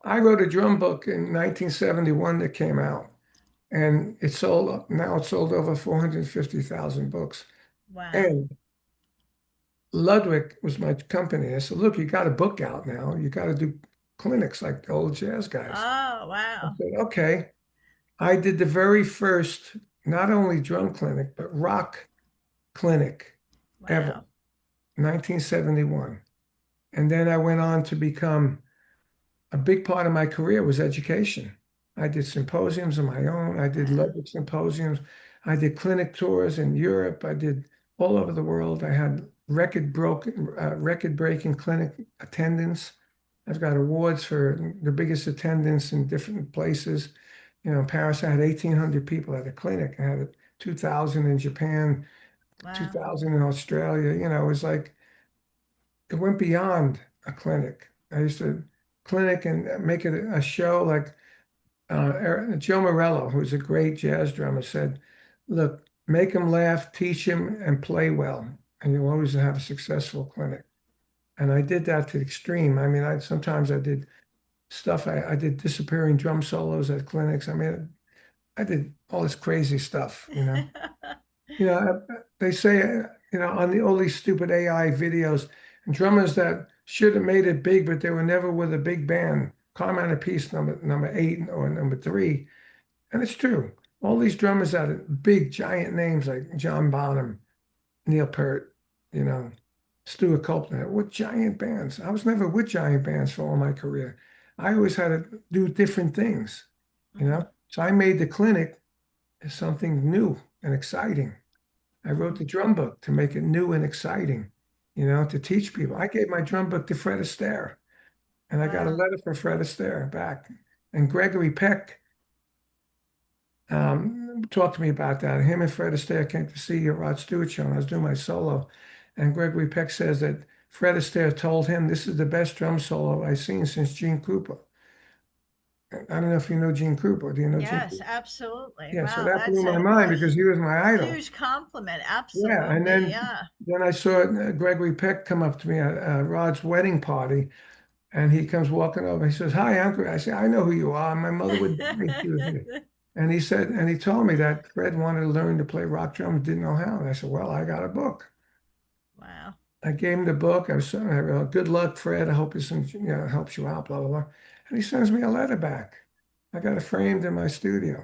I wrote a drum book in 1971 that came out, and it sold, now it's sold over 450,000 books. Wow. And Ludwig was my company. I said, look, you got a book out now. You got to do clinics like the old jazz guys. Oh, I wow. said, okay. I did the very first, not only drum clinic, but rock clinic ever, Wow. 1971. And then I went on to become a big part of my career was education. I did symposiums of my own. I did Wow. Ludwig symposiums. I did clinic tours in Europe. I did all over the world. I had record breaking clinic attendance. I've got awards for the biggest attendance in different places. In Paris, I had 1,800 people at a clinic. I had 2,000 in Japan, Wow. 2,000 in Australia. It was like it went beyond a clinic. I used to clinic and make it a show like Joe Morello, who's a great jazz drummer, said, look, make him laugh, teach him, and play well, and you'll always have a successful clinic. And I did that to the extreme. I mean, sometimes I did stuff. I did disappearing drum solos at clinics. I mean, I did all this crazy stuff. They say, on all these stupid AI videos, drummers that should have made it big, but they were never with a big band. Carmine Appice, number 8 or number 3. And it's true. All these drummers that are big, giant names like John Bonham, Neil Peart, you know, Stuart Copeland, with giant bands. I was never with giant bands for all my career. I always had to do different things. Mhm. So I made the clinic something new and exciting. I wrote Mhm. the drum book to make it new and exciting, to teach people. I gave my drum book to Fred Astaire, and I got a Wow. letter from Fred Astaire back. And Gregory Peck talked to me about that. Him and Fred Astaire came to see Rod Stewart show, and I was doing my solo. And Gregory Peck says that Fred Astaire told him this is the best drum solo I've seen since Gene Krupa. I don't know if you know Gene Krupa. Do you know Gene Yes, Krupa? absolutely. Yeah, so Wow, that blew that's my mind a because he was my idol. huge compliment. Yeah, and Absolutely. then Yeah. then I saw Gregory Peck come up to me at Rod's wedding party, and he comes walking over. He says, "Hi, Uncle." I say, "I know who you are. My mother would die if she was here." And he said, and he told me that Fred wanted to learn to play rock drums, didn't know how. And I said, "Well, I got a book." Wow. I gave him the book. I wrote, "Good luck, Fred. I hope this helps you out." Blah blah blah. And he sends me a letter back. I got it framed in my studio.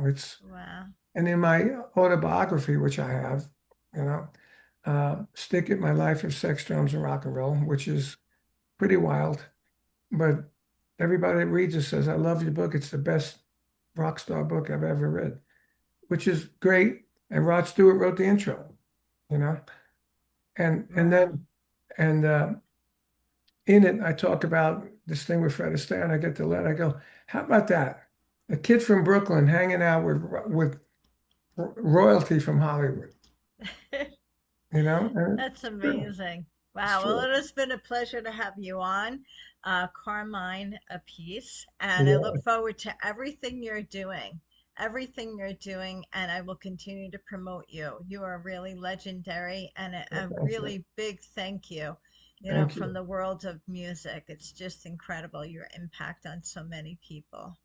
Wow. And in my autobiography, which I have, you know, Stick It, My Life of Sex, Drums, and Rock and Roll, which is pretty wild. But everybody that reads it says, I love your book. It's the best rock star book I've ever read, which is great. And Rod Stewart wrote the intro, you know, and Wow. then and in it I talk about this thing with Fred Astaire, and I get the letter. I go, how about that? A kid from Brooklyn hanging out with royalty from Hollywood, and That's it's true. amazing. It's Wow. Well, true. it has been a pleasure to have you on, Carmine Appice, and I look Yeah, forward to everything you're doing, and I will continue to promote you. You are really legendary, and a thank you. really big thank you, Thank from you. the world of music. It's just incredible, your impact on so many people.